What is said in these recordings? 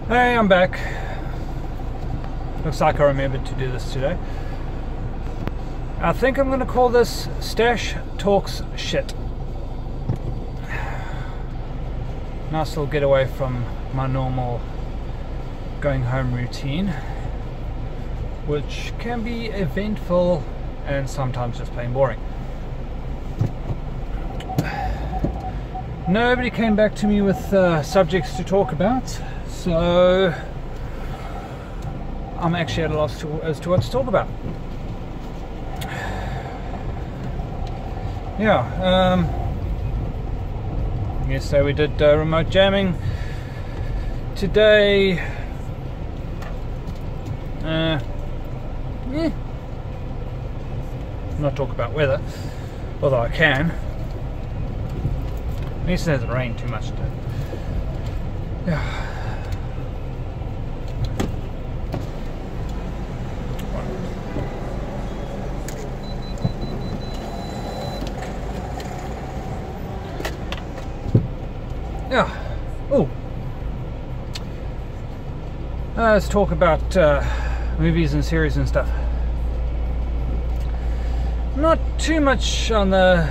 Hey, I'm back. Looks like I remembered to do this today. I think I'm going to call this Stash Talks Shit. Nice little getaway from my normal going home routine, which can be eventful and sometimes just plain boring. Nobody came back to me with subjects to talk about, so I'm actually at a loss as to what to talk about. Yeah, yesterday we did remote jamming. Today, not talk about weather, although I can. At least it hasn't rained too much today. Yeah. Yeah. Oh. Let's talk about movies and series and stuff. Not too much on the...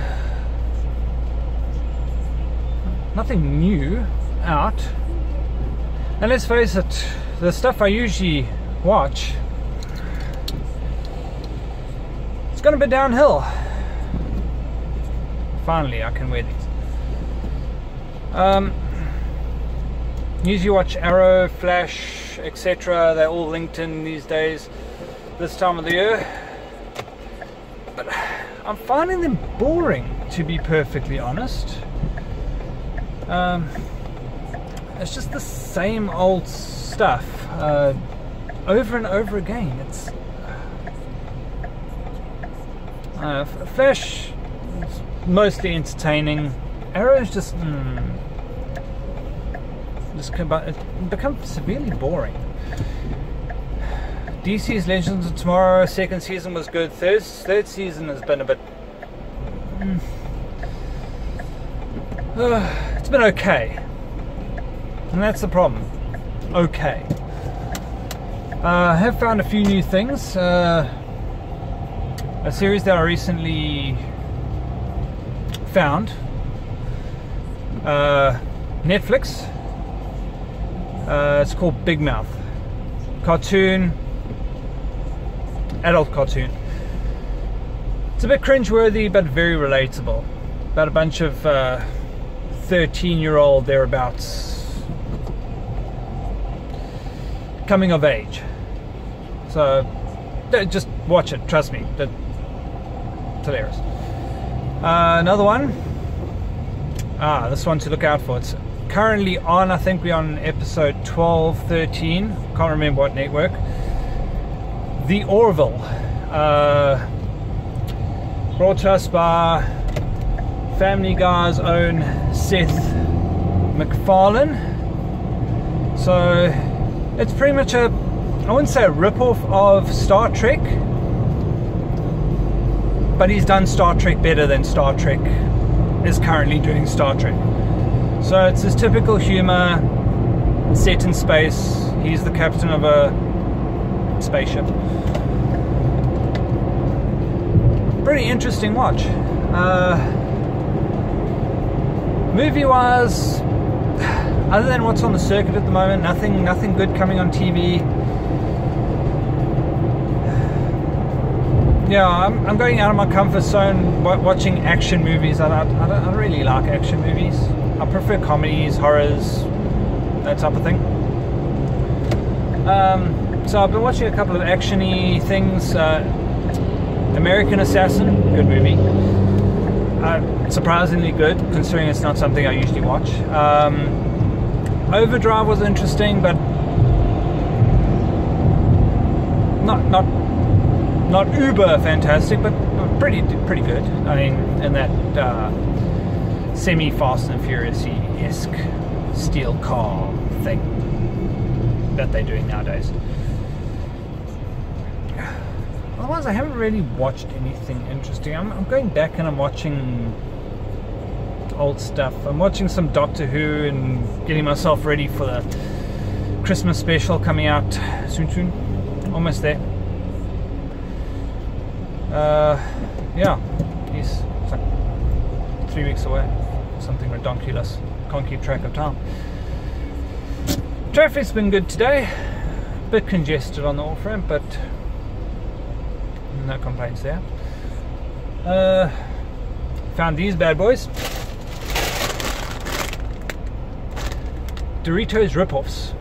Nothing new out. And let's face it, the stuff I usually watch, it's gonna be downhill. Finally, I can wear these. Usually watch Arrow, Flash, etc. They're all linked in these days, this time of the year. But I'm finding them boring, to be perfectly honest. It's just the same old stuff over and over again. It's Flash is mostly entertaining. Arrow's just it becomes severely boring. DC's Legends of Tomorrow second season was good. Third season has been a bit. It's been okay, and that's the problem. Okay. I have found a few new things. A series that I recently found. Netflix. It's called Big Mouth. Cartoon. Adult cartoon. It's a bit cringeworthy, but very relatable. About a bunch of 13-year-old thereabouts coming of age. So just watch it, trust me. It's hilarious. Another one. This one to look out for. It's currently on, I think we're on episode 12, 13. Can't remember what network. The Orville. Brought to us by Family Guy's own Seth MacFarlane. So it's pretty much I wouldn't say a rip-off of Star Trek, but he's done Star Trek better than Star Trek is currently doing Star Trek. So it's his typical humor, set in space. He's the captain of a spaceship. Pretty interesting watch. Movie-wise, other than what's on the circuit at the moment, nothing good coming on TV. Yeah, I'm going out of my comfort zone watching action movies. I don't really like action movies. I prefer comedies, horrors, that type of thing. So I've been watching a couple of action-y things. American Assassin, good movie. Surprisingly good, considering it's not something I usually watch. Overdrive was interesting, but not uber fantastic, but pretty good. I mean, in that semi Fast and Furious-esque steel car thing that they're doing nowadays. Otherwise, I haven't really watched anything interesting. I'm going back and I'm watching old stuff. I'm watching some Doctor Who and getting myself ready for the Christmas special coming out soon. Almost there. Yeah, it's like 3 weeks away. Something ridiculous. Can't keep track of time. Traffic's been good today. Bit congested on the off ramp, but no complaints there. Found these bad boys. Doritos rip-offs.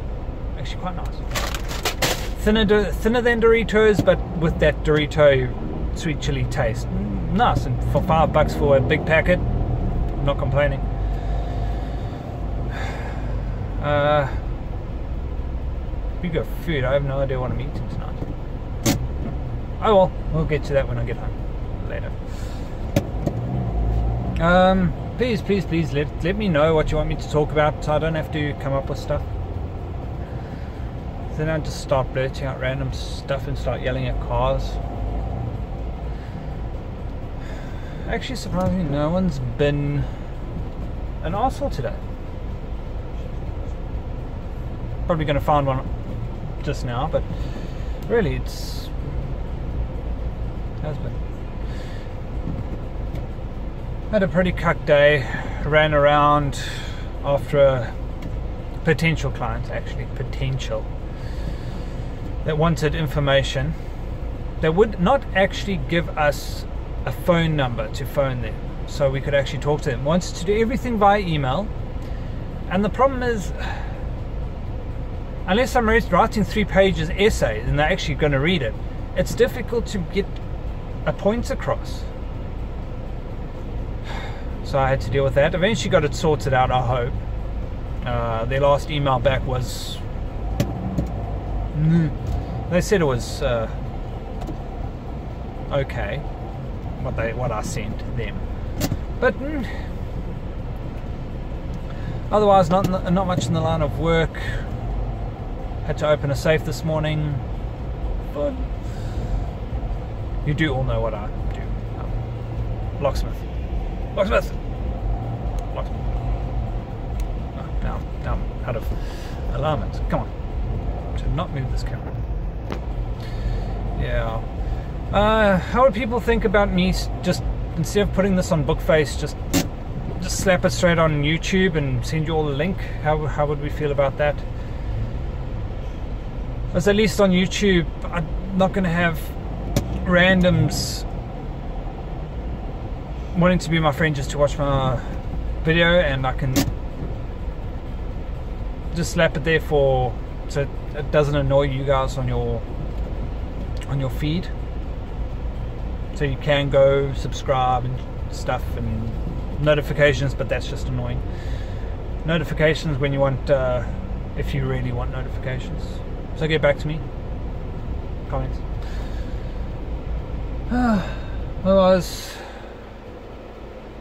Actually quite nice. Thinner than Doritos, but with that Dorito sweet chili taste. Nice, and for $5 for a big packet, I'm not complaining. We got food. I have no idea what I'm eating tonight. Oh well, we'll get to that when I get home later. Please let me know what you want me to talk about, so I don't have to come up with stuff. Then I just start blurting out random stuff and start yelling at cars. Actually, surprisingly, no one's been an arsehole today. Probably going to find one just now, but really it has been. Had a pretty cuck day. Ran around after a potential client, actually potential, that wanted information. They would not actually give us a phone number to phone them so we could actually talk to them. Wants to do everything via email, and the problem is, unless I'm writing 3 pages essay and they're actually going to read it, it's difficult to get a point across. So I had to deal with that. Eventually got it sorted out, I hope. Their last email back was... they said it was okay, what I sent them. But otherwise, not much in the line of work. Had to open a safe this morning. But you do all know what I do. Locksmith. Locksmith! Locksmith. Oh, now I'm out of alignment. Come on. To not move this camera. Yeah. How would people think about me just, instead of putting this on Bookface, just slap it straight on YouTube and send you all the link? How would we feel about that? Because at least on YouTube, I'm not going to have randoms wanting to be my friend just to watch my video, and I can just slap it there so it doesn't annoy you guys on your feed. So you can go subscribe and stuff and notifications, but that's just annoying. Notifications when you want, if you really want notifications. So get back to me. Comments. Otherwise,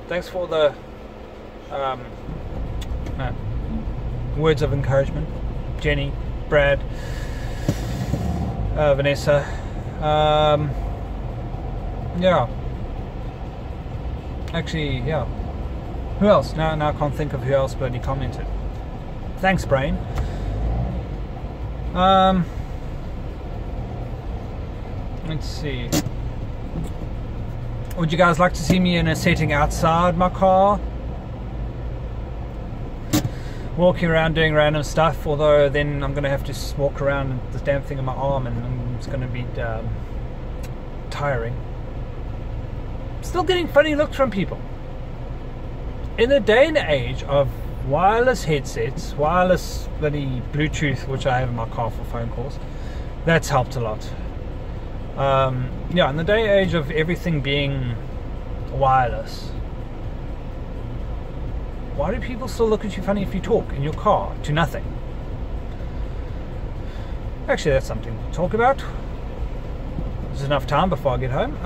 thanks for the words of encouragement, Jenny, Brad, Vanessa. Yeah. Actually, yeah. Who else? Now I can't think of who else bloody commented. Thanks, Brain. Let's see. Would you guys like to see me in a setting outside my car? Walking around doing random stuff, although then I'm going to have to walk around with this damn thing in my arm, and it's going to be tiring. Still getting funny looks from people. In the day and age of wireless headsets, wireless bloody Bluetooth, which I have in my car for phone calls, that's helped a lot. Yeah, in the day and age of everything being wireless, why do people still look at you funny if you talk in your car to nothing? Actually, that's something to talk about. There's enough time before I get home.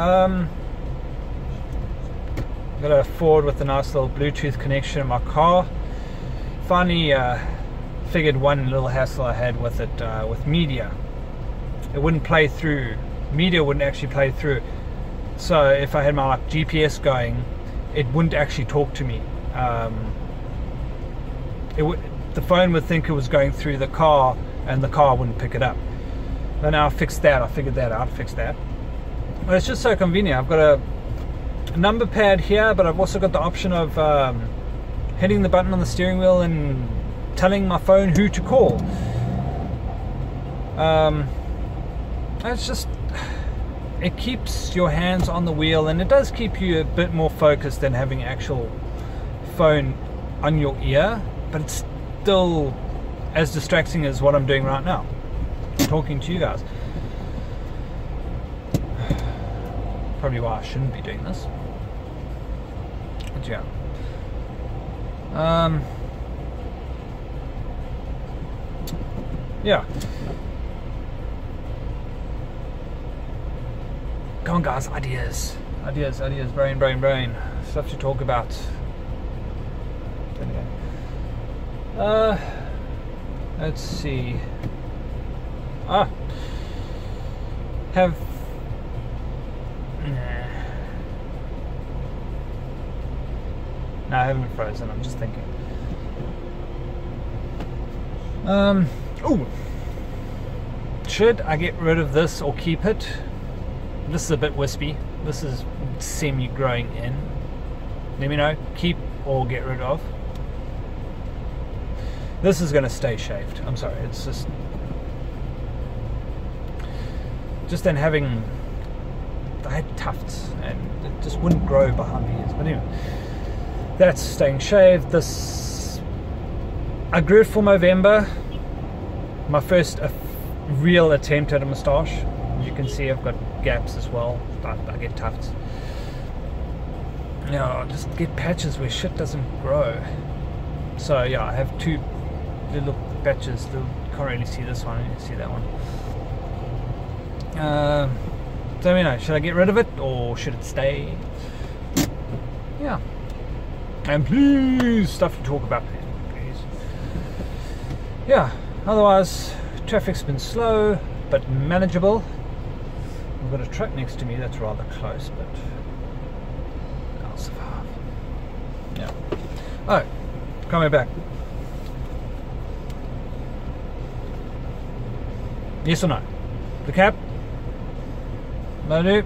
Got a Ford with a nice little Bluetooth connection in my car. Finally figured one little hassle I had with it, with media. It wouldn't play through. Media wouldn't actually play through. So if I had my GPS going, it wouldn't actually talk to me. The phone would think it was going through the car and the car wouldn't pick it up. But now I fixed that. I figured that out. Fixed that. But it's just so convenient. I've got a number pad here, but I've also got the option of hitting the button on the steering wheel and telling my phone who to call. It's just, it keeps your hands on the wheel, and it does keep you a bit more focused than having actual phone on your ear, but it's still as distracting as what I'm doing right now, talking to you guys. Probably why I shouldn't be doing this. But yeah. Yeah. Come on, guys, ideas. Ideas, brain. Stuff to talk about. Let's see. No, I haven't frozen, I'm just thinking. Should I get rid of this or keep it? This is a bit wispy. This is semi-growing in. Let me know. Keep or get rid of. This is going to stay shaved. I'm sorry. It's just then having... I had tufts and it just wouldn't grow behind the ears. But anyway, that's staying shaved. This... I grew it for Movember. My first real attempt at a moustache. As you can see, I've got gaps as well. I get tufts. I just get patches where shit doesn't grow. So yeah, I have two little patches. You can't really see this one. You can see that one. So let me know. Should I get rid of it or should it stay? Yeah. And please, stuff to talk about, please. Yeah. Otherwise, traffic's been slow but manageable. I've got a truck next to me that's rather close, but I'll survive. Yeah. Oh, coming back. Yes or no? The cap? No do?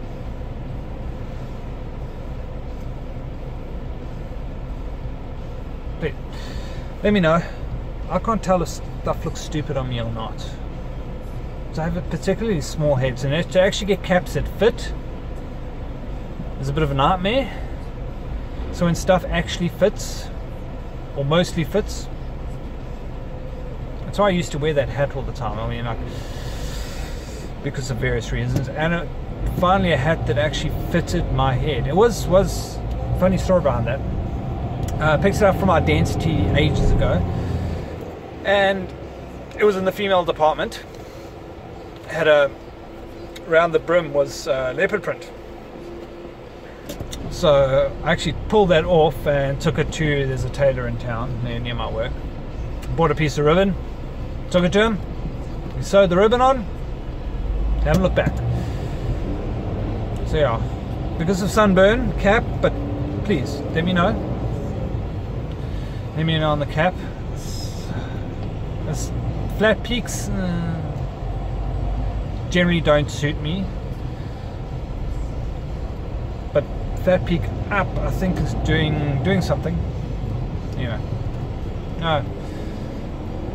Please, let me know. I can't tell if stuff looks stupid on me or not. So I have a particularly small head, so to actually get caps that fit is a bit of a nightmare. So when stuff actually fits, or mostly fits, that's why I used to wear that hat all the time. I mean, like, because of various reasons. And finally a hat that actually fitted my head. It was funny story behind that. I picked it up from Identity ages ago, and it was in the female department. Had a around the brim was leopard print. So I actually pulled that off and took it to, there's a tailor in town near my work. Bought a piece of ribbon, took it to him. He sewed the ribbon on. Haven't looked back. So yeah, because of sunburn, cap, but please let me know. Let me know on the cap. It's flat peaks generally don't suit me, but flat peak up I think is doing something. Anyway,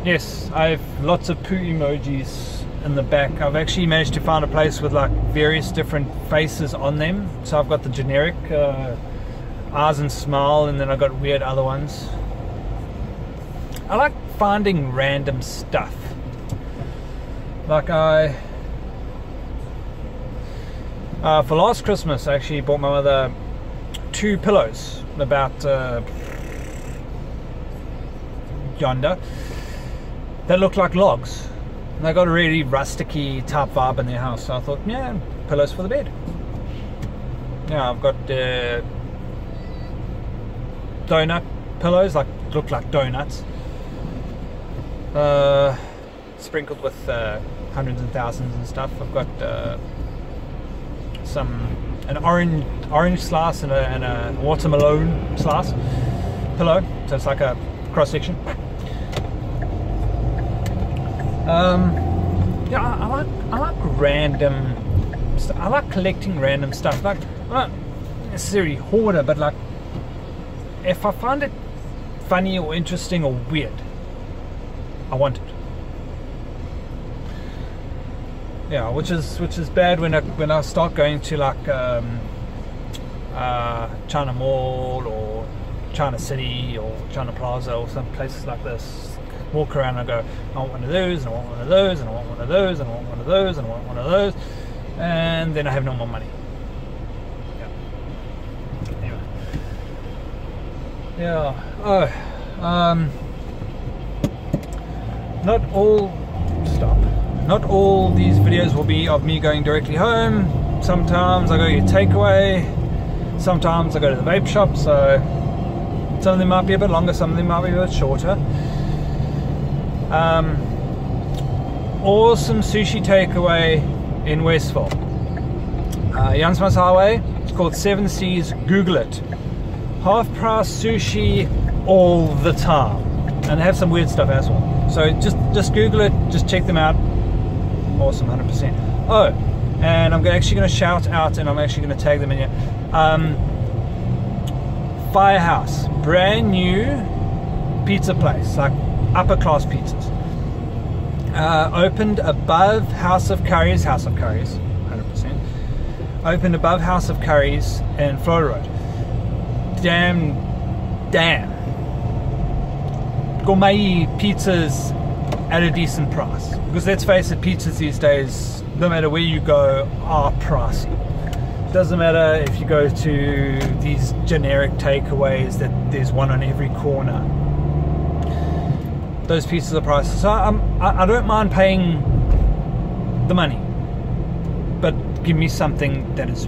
yes, I have lots of poo emojis in the back. I've actually managed to find a place with like various different faces on them. So I've got the generic eyes and smile, and then I've got weird other ones. I like finding random stuff. Like for last Christmas I actually bought my mother 2 pillows about yonder that looked like logs. And they got a really rusticy type vibe in their house, so I thought, yeah, pillows for the bed. Yeah, I've got donut pillows, like look like donuts, sprinkled with hundreds and thousands and stuff. I've got an orange slice and a watermelon slice pillow, so it's like a cross section. Yeah, I like random stuff. I like collecting random stuff. Like, I'm not necessarily hoarder, but like, if I find it funny or interesting or weird, I want it. Yeah, which is bad when I start going to like China Mall or China City or China Plaza or some places like this. Walk around and I go, I want one of those, and I want one of those, and I want one of those, and I want one of those, and I want one of those, and then I have no more money. Yeah. Anyway. Yeah. Oh. Not all these videos will be of me going directly home. Sometimes I go get takeaway. Sometimes I go to the vape shop. So some of them might be a bit longer, some of them might be a bit shorter. Awesome sushi takeaway in Westville, Jansmas Highway. It's called Seven Seas. Google it. Half price sushi all the time, and they have some weird stuff as well. So just Google it. Just check them out. Awesome, 100%. Oh, and I'm actually going to shout out, and I'm actually going to tag them in here. Firehouse, brand new pizza place, like upper class pizzas. Opened above House of Curries, 100%. Opened above House of Curries in Florida Road. Damn. Gourmet pizzas at a decent price. Because let's face it, pizzas these days, no matter where you go, are pricey. Doesn't matter if you go to these generic takeaways that there's one on every corner. Those pizzas are pricey. So I don't mind paying the money, but give me something that is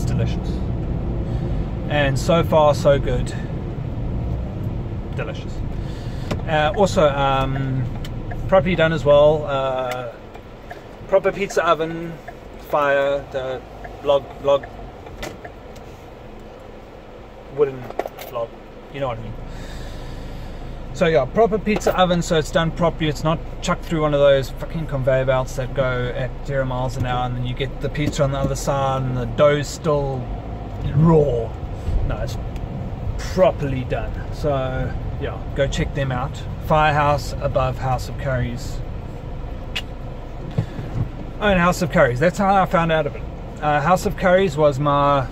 delicious. And so far, so good. Delicious. Also, properly done as well. Proper pizza oven, fire, the log, wooden log, you know what I mean. So yeah, proper pizza oven, so it's done properly. It's not chucked through one of those fucking conveyor belts that go at 0 miles an hour, and then you get the pizza on the other side and the dough's still raw. No, it's properly done. So yeah, go check them out. Firehouse above House of Curries. Oh, and House of Curries. That's how I found out of it. House of Curries was my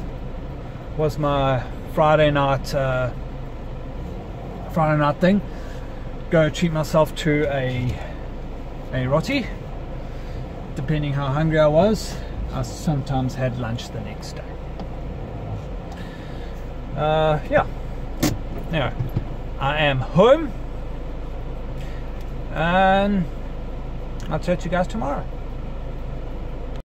Friday night thing. Go treat myself to a roti. Depending how hungry I was, I sometimes had lunch the next day. Yeah. Anyway, I am home, and I'll chat to you guys tomorrow.